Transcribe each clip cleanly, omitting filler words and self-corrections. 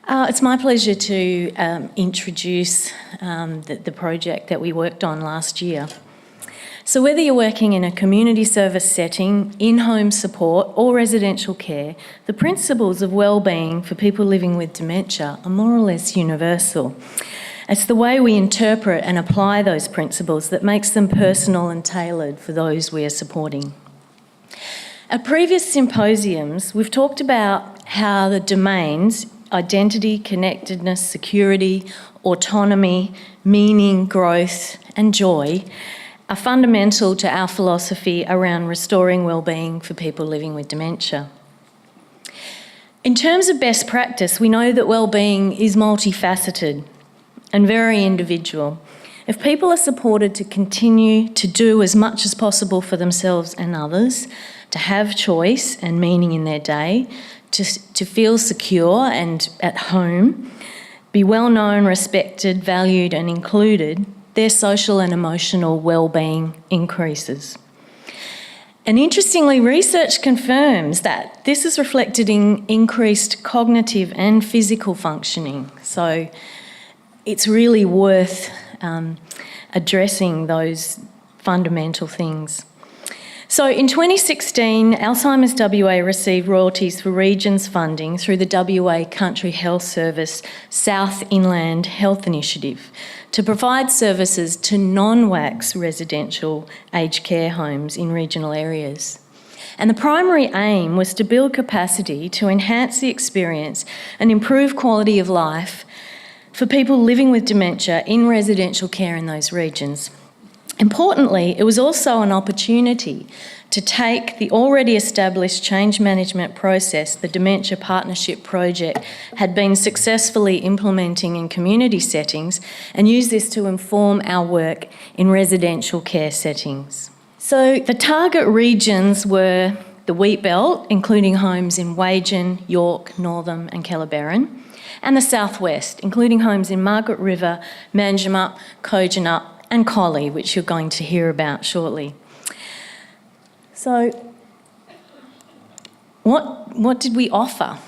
It's my pleasure to introduce the project that we worked on last year. So whether you're working in a community service setting, in-home support or residential care, the principles of wellbeing for people living with dementia are more or less universal. It's the way we interpret and apply those principles that makes them personal and tailored for those we are supporting. At previous symposiums, we've talked about how the domains identity, connectedness, security, autonomy, meaning, growth and joy are fundamental to our philosophy around restoring wellbeing for people living with dementia. In terms of best practice, we know that wellbeing is multifaceted and very individual. If people are supported to continue to do as much as possible for themselves and others, to have choice and meaning in their day, to feel secure and at home, be well known, respected, valued and included, their social and emotional well-being increases. And interestingly, research confirms that this is reflected in increased cognitive and physical functioning. So it's really worth addressing those fundamental things. So in 2016, Alzheimer's WA received royalties for regions funding through the WA Country Health Service South Inland Health Initiative to provide services to non-WACS residential aged care homes in regional areas. And the primary aim was to build capacity to enhance the experience and improve quality of life for people living with dementia in residential care in those regions. Importantly, it was also an opportunity to take the already established change management process the Dementia Partnership Project had been successfully implementing in community settings and use this to inform our work in residential care settings. So the target regions were the Wheat Belt, including homes in Wagen, York, Northam and Kellerberrin, and the Southwest, including homes in Margaret River, Manjimup, Kojonup and Collie, which you're going to hear about shortly. So what did we offer?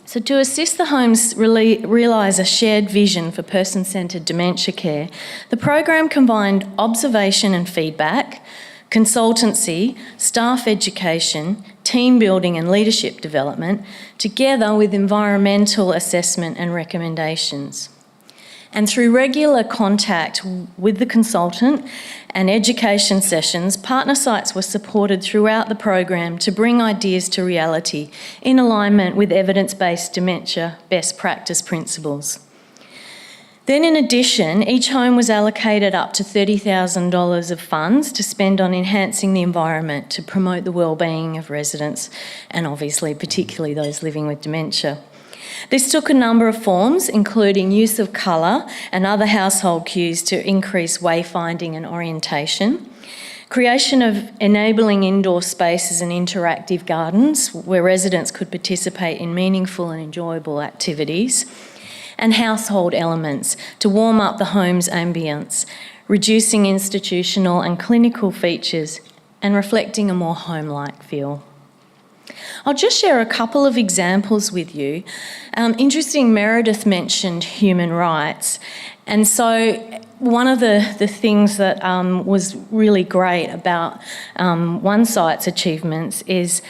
So to assist the homes realise a shared vision for person-centred dementia care, the program combined observation and feedback, consultancy, staff education, team building and leadership development, together with environmental assessment and recommendations. And through regular contact with the consultant and education sessions, partner sites were supported throughout the program to bring ideas to reality in alignment with evidence-based dementia best practice principles. Then in addition, each home was allocated up to $30,000 of funds to spend on enhancing the environment to promote the wellbeing of residents and obviously particularly those living with dementia. This took a number of forms, including use of colour and other household cues to increase wayfinding and orientation, creation of enabling indoor spaces and interactive gardens where residents could participate in meaningful and enjoyable activities, and household elements to warm up the home's ambience, reducing institutional and clinical features and reflecting a more home-like feel. I'll just share a couple of examples with you. Interesting, Meredith mentioned human rights. And so one of the things that was really great about one site's achievements is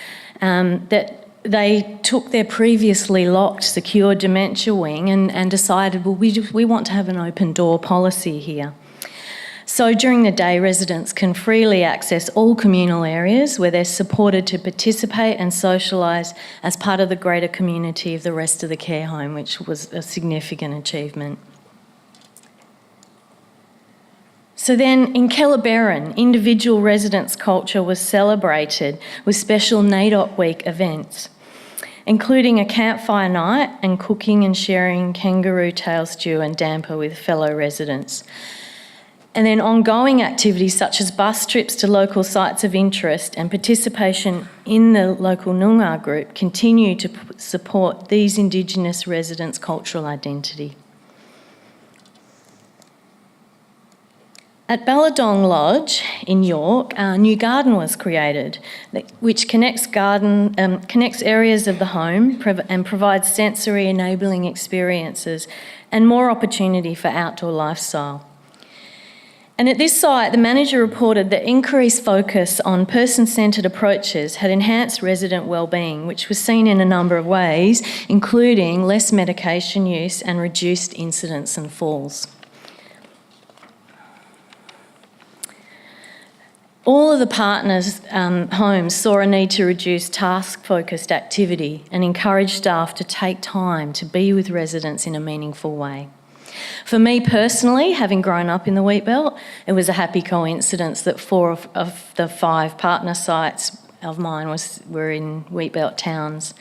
that they took their previously locked secure dementia wing and decided, well, we want to have an open door policy here. So during the day, residents can freely access all communal areas where they're supported to participate and socialise as part of the greater community of the rest of the care home, which was a significant achievement. So then in Kellerberrin, individual residents' culture was celebrated with special NAIDOC Week events, including a campfire night and cooking and sharing kangaroo tail stew and damper with fellow residents. And then ongoing activities such as bus trips to local sites of interest and participation in the local Noongar group continue to support these Indigenous residents' cultural identity. At Balladong Lodge in York, a new garden was created, which connects areas of the home and provides sensory enabling experiences and more opportunity for outdoor lifestyle. And at this site, the manager reported that increased focus on person-centred approaches had enhanced resident wellbeing, which was seen in a number of ways, including less medication use and reduced incidents and falls. All of the partners' homes saw a need to reduce task-focused activity and encourage staff to take time to be with residents in a meaningful way. For me personally, having grown up in the Wheatbelt, it was a happy coincidence that 4 of the 5 partner sites of mine were in Wheatbelt towns.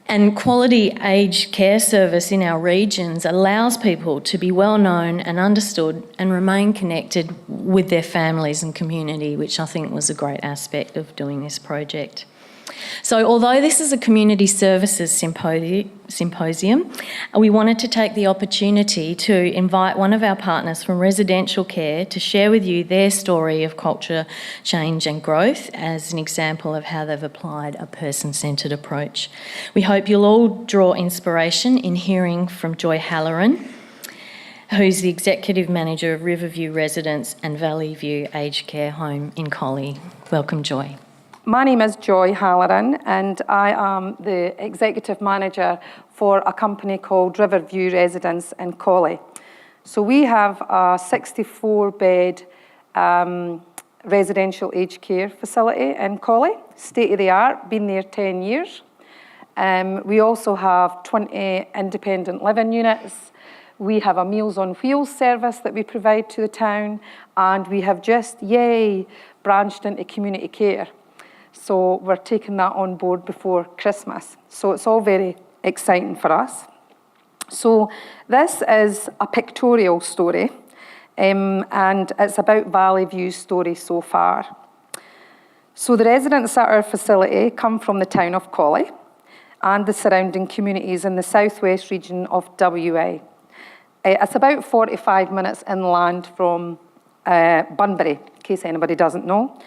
And quality aged care service in our regions allows people to be well known and understood and remain connected with their families and community, which I think was a great aspect of doing this project. So although this is a community services symposium, we wanted to take the opportunity to invite one of our partners from residential care to share with you their story of culture, change and growth as an example of how they've applied a person-centred approach. We hope you'll all draw inspiration in hearing from Joy Halleron, who's the Executive Manager of Riverview Residence and Valleyview Aged Care Home in Collie. Welcome, Joy. My name is Joy Halleron and I am the Executive Manager for a company called Riverview Residence in Collie. So we have a 64-bed residential aged care facility in Collie, state-of-the-art, been there 10 years. We also have 20 independent living units. We have a Meals on Wheels service that we provide to the town, and we have just, branched into community care. So we're taking that on board before Christmas. So it's all very exciting for us. So this is a pictorial story, and it's about Valleyview's story so far. So the residents at our facility come from the town of Collie and the surrounding communities in the southwest region of WA. It's about 45 minutes inland from Bunbury, in case anybody doesn't know.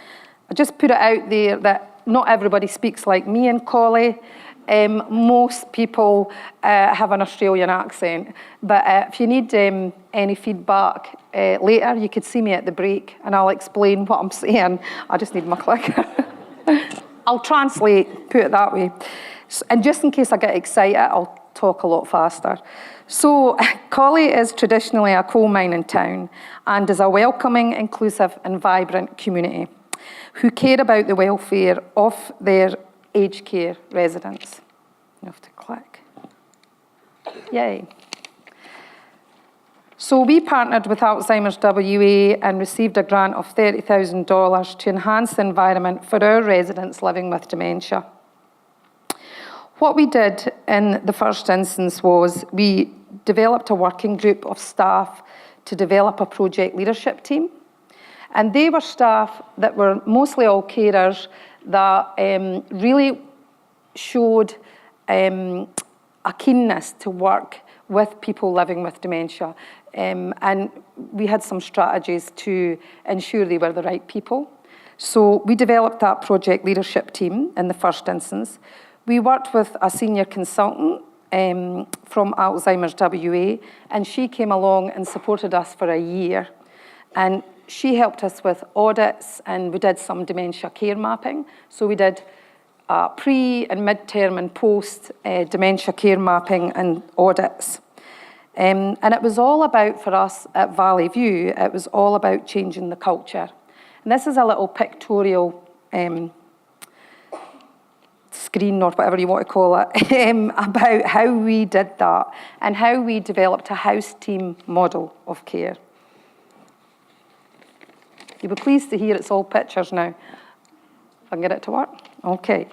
I just put it out there that not everybody speaks like me in Collie. Most people have an Australian accent. But if you need any feedback later, you could see me at the break and I'll explain what I'm saying. I just need my clicker. I'll translate, put it that way. And just in case I get excited, I'll talk a lot faster. So Collie is traditionally a coal mining town and is a welcoming, inclusive and vibrant community who care about the welfare of their aged care residents. You have to click. Yay. So we partnered with Alzheimer's WA and received a grant of $30,000 to enhance the environment for our residents living with dementia. What we did in the first instance was we developed a working group of staff to develop a project leadership team. And they were staff that were mostly all carers that really showed a keenness to work with people living with dementia. And we had some strategies to ensure they were the right people. So we developed that project leadership team in the first instance. We worked with a senior consultant from Alzheimer's WA, and she came along and supported us for a year. And she helped us with audits, and we did some dementia care mapping. So we did pre- and mid-term and post-dementia care mapping and audits. And it was all about, for us at Valleyview, it was all about changing the culture. And this is a little pictorial screen, or whatever you want to call it, about how we did that and how we developed a house team model of care. You'll be pleased to hear it's all pictures now. If I can get it to work. Okay.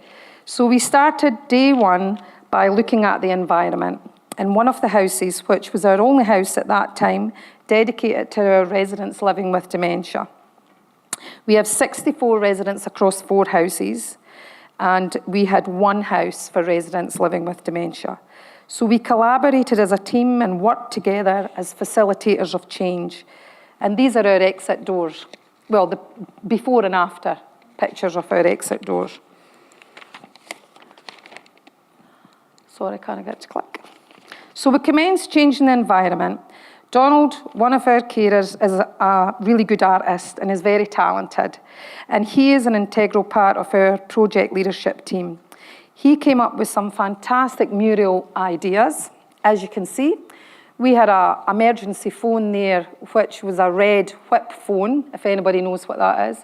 So we started day one by looking at the environment. In one of the houses, which was our only house at that time, dedicated to our residents living with dementia. We have 64 residents across 4 houses, and we had 1 house for residents living with dementia. So we collaborated as a team and worked together as facilitators of change. And these are our exit doors. Well, the before and after pictures of our exit doors. Sorry, I can't get to click. So we commenced changing the environment. Donald, one of our carers, is a really good artist and is very talented. And he is an integral part of our project leadership team. He came up with some fantastic mural ideas. As you can see, we had an emergency phone there, which was a red whip phone, if anybody knows what that is.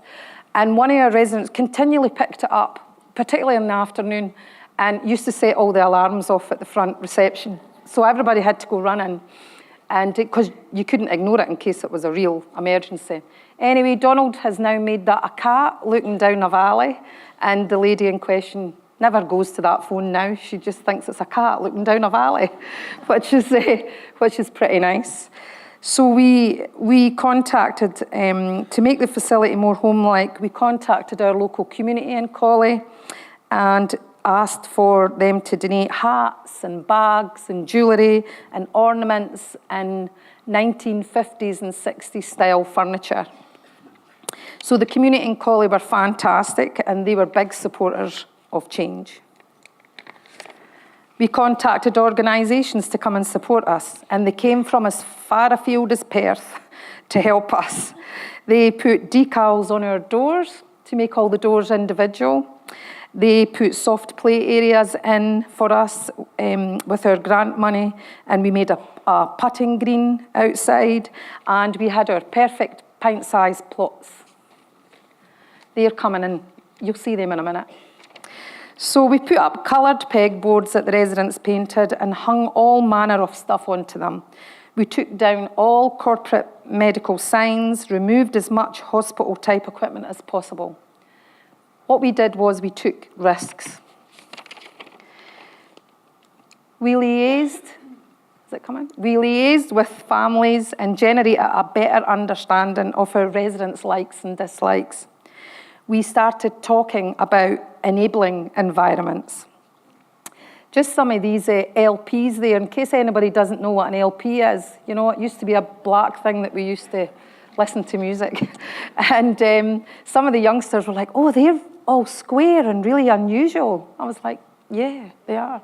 And one of our residents continually picked it up, particularly in the afternoon, and used to set all the alarms off at the front reception. So everybody had to go running, and because you couldn't ignore it in case it was a real emergency. Anyway, Donald has now made that a cat looking down a valley, and the lady in question never goes to that phone now. She just thinks it's a cat looking down a valley, which is pretty nice. So we contacted, to make the facility more home-like, we contacted our local community in Cawley and asked for them to donate hats and bags and jewellery and ornaments and 1950s and 60s style furniture. So the community in Cawley were fantastic, and they were big supporters of change. We contacted organisations to come and support us, and they came from as far afield as Perth to help us. They put decals on our doors to make all the doors individual. They put soft play areas in for us with our grant money, and we made a putting green outside, and we had our perfect pint-sized plots. They're coming in. You'll see them in a minute. So we put up coloured pegboards that the residents painted and hung all manner of stuff onto them. We took down all corporate medical signs, removed as much hospital-type equipment as possible. What we did was we took risks. We liaised with families and generated a better understanding of our residents' likes and dislikes. We started talking about enabling environments. Just some of these LPs there, in case anybody doesn't know what an LP is. You know, it used to be a black thing that we used to listen to music. And some of the youngsters were like, oh, they're all square and really unusual. I was like, yeah, they are.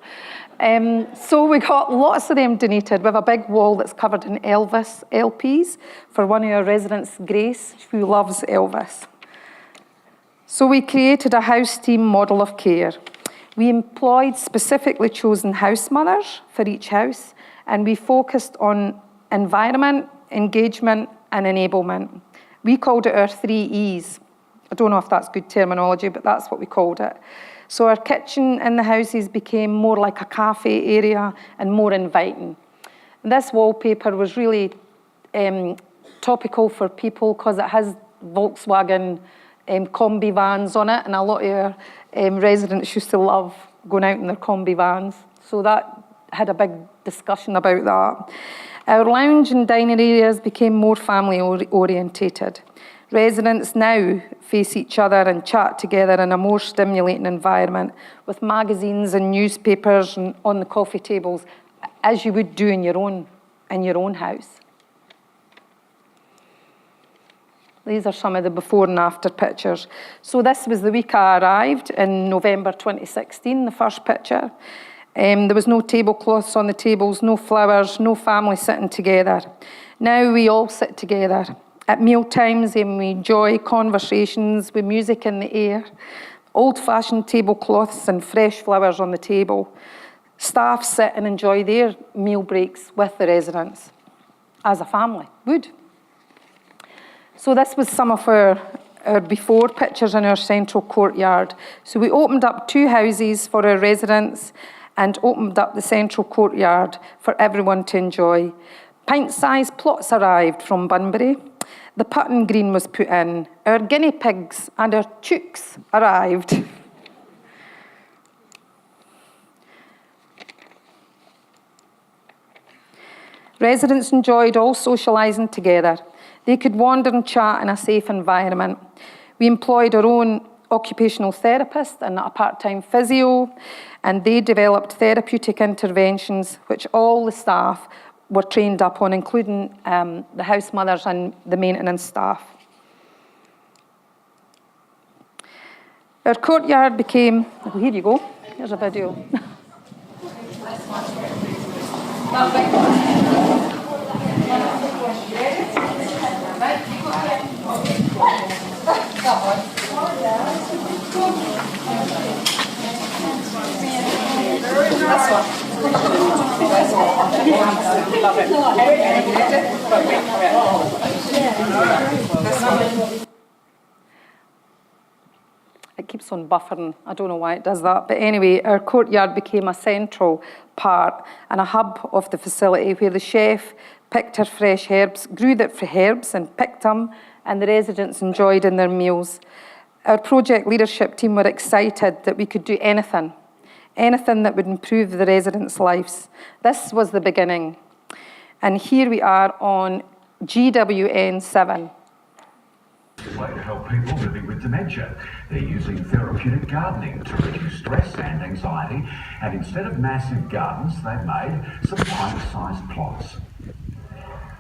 So we got lots of them donated. We have a big wall that's covered in Elvis LPs for one of our residents, Grace, who loves Elvis. So we created a house team model of care. We employed specifically chosen house mothers for each house, and we focused on environment, engagement, and enablement. We called it our 3 E's. I don't know if that's good terminology, but that's what we called it. So our kitchen in the houses became more like a cafe area and more inviting. And this wallpaper was really topical for people because it has Volkswagen combi vans on it, and a lot of our residents used to love going out in their combi vans. So that had a big discussion about that. Our lounge and dining areas became more family orientated. Residents now face each other and chat together in a more stimulating environment with magazines and newspapers and on the coffee tables, as you would do in your own house. These are some of the before and after pictures. So this was the week I arrived in November 2016, the first picture. There was no tablecloths on the tables, no flowers, no family sitting together. Now we all sit together at meal times and we enjoy conversations with music in the air, old-fashioned tablecloths and fresh flowers on the table. Staff sit and enjoy their meal breaks with the residents, as a family would. So this was some of our before pictures in our central courtyard. So we opened up 2 houses for our residents and opened up the central courtyard for everyone to enjoy. Pint-sized plots arrived from Bunbury. The putting green was put in. Our guinea pigs and our chooks arrived. Residents enjoyed all socialising together. They could wander and chat in a safe environment. We employed our own occupational therapist and a part-time physio, and they developed therapeutic interventions which all the staff were trained up on, including the house mothers and the maintenance staff. Our courtyard became, oh, here you go, here's a video. It keeps on buffering. I don't know why it does that. But anyway, our courtyard became a central part and a hub of the facility where the chef picked her fresh herbs, grew the herbs and picked them, and the residents enjoyed in their meals. Our project leadership team were excited that we could do anything that would improve the residents' lives. This was the beginning. And here we are on GWN 7. Way to help people living with dementia. They're using therapeutic gardening to reduce stress and anxiety, and instead of massive gardens, they've made some pint-sized plots.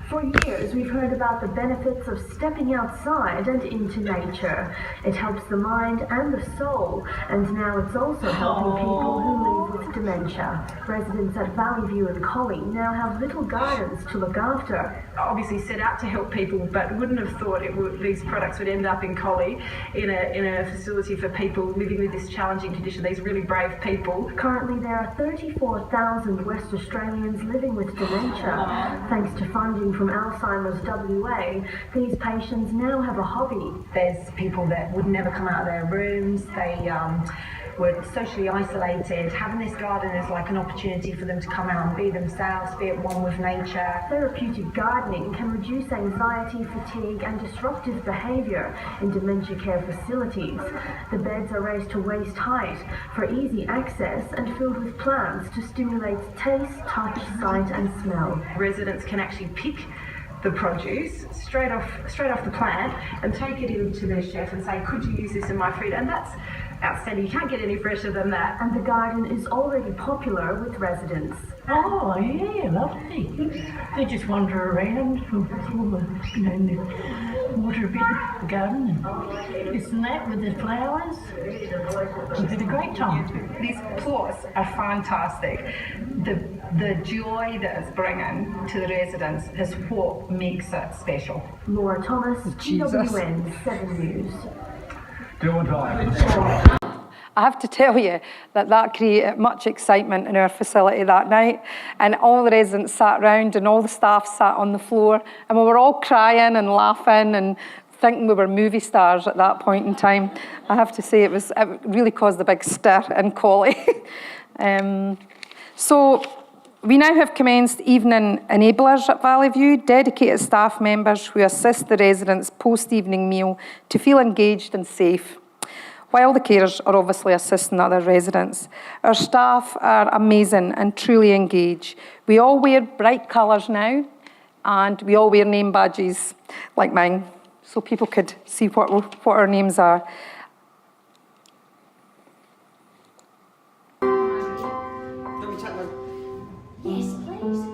For years, we've heard about the benefits of stepping outside and into nature. It helps the mind and the soul, and now it's also helping people who live with dementia. Residents at Valleyview and Collie now have little gardens to look after. Obviously set out to help people, but wouldn't have thought these products would end up in Collie, in a facility for people living with this challenging condition, these really brave people. Currently, there are 34,000 West Australians living with dementia. Thanks to funding from Alzheimer's WA, these patients now have a hobby. There's people that would never come out of their rooms, they were socially isolated. Having this garden is like an opportunity for them to come out and be themselves, be at one with nature. Therapeutic gardening can reduce anxiety, fatigue and disruptive behaviour in dementia care facilities. The beds are raised to waist height for easy access and filled with plants to stimulate taste, touch, sight and smell. Residents can actually pick the produce straight off the plant and take it into their chef and say, could you use this in my food? And that's outstanding. You can't get any fresher than that. And the garden is already popular with residents. Oh, yeah, lovely. They just wander around in the water bit of the garden and this and that with the flowers. It's had a great time. These plots are fantastic. The joy that it's bringing to the residents is what makes it special. Laura Thomas, GWN 7 News. I have to tell you that created much excitement in our facility that night, and all the residents sat round and all the staff sat on the floor, and we were all crying and laughing and thinking we were movie stars at that point in time. I have to say it really caused a big stir in Collie. So we now have commenced evening enablers at Valleyview, dedicated staff members who assist the residents post-evening meal to feel engaged and safe, while the carers are obviously assisting other residents. Our staff are amazing and truly engaged. We all wear bright colours now, and we all wear name badges like mine, so people could see what our names are. Yes, please.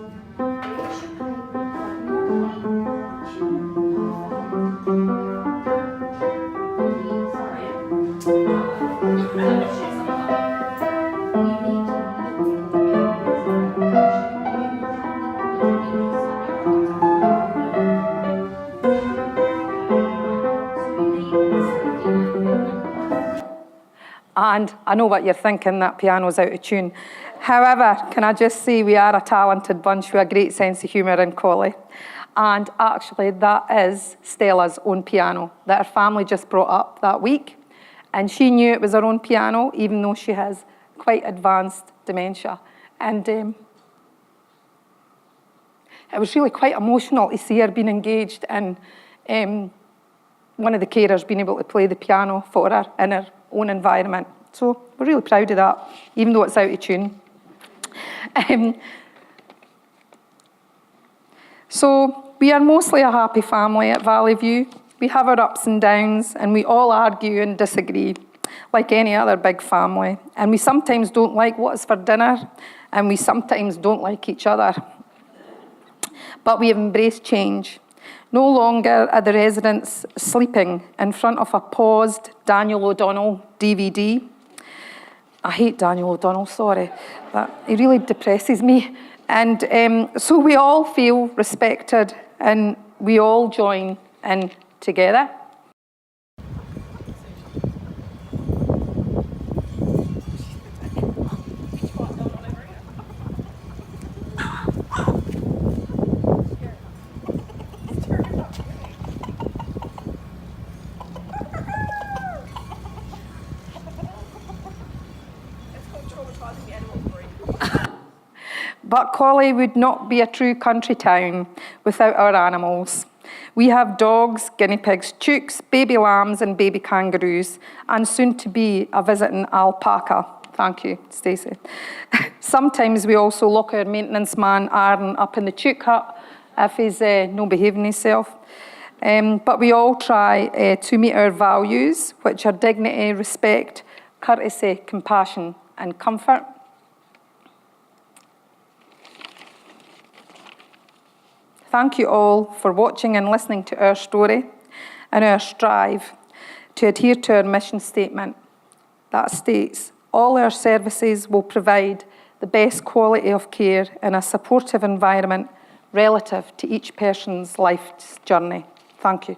And I know what you're thinking, that piano's out of tune. However, can I just say we are a talented bunch with a great sense of humour in Collie. And actually, that is Stella's own piano that her family just brought up that week. And she knew it was her own piano, even though she has quite advanced dementia. And it was really quite emotional to see her being engaged and one of the carers being able to play the piano for her in her own environment. So we're really proud of that, even though it's out of tune. So we are mostly a happy family at Valleyview. We have our ups and downs, and we all argue and disagree, like any other big family. And we sometimes don't like what is for dinner, and we sometimes don't like each other. But we have embraced change. No longer are the residents sleeping in front of a paused Daniel O'Donnell DVD. I hate Daniel O'Donnell, sorry, but he really depresses me. And so we all feel respected and we all join in together. But Collie would not be a true country town without our animals. We have dogs, guinea pigs, chooks, baby lambs and baby kangaroos, and soon to be a visiting alpaca. Thank you, Stacey. Sometimes we also lock our maintenance man, Aaron, up in the chook hut if he's not behaving himself. But we all try to meet our values, which are dignity, respect, courtesy, compassion and comfort. Thank you all for watching and listening to our story and our strive to adhere to our mission statement that states all our services will provide the best quality of care in a supportive environment relative to each person's life's journey. Thank you.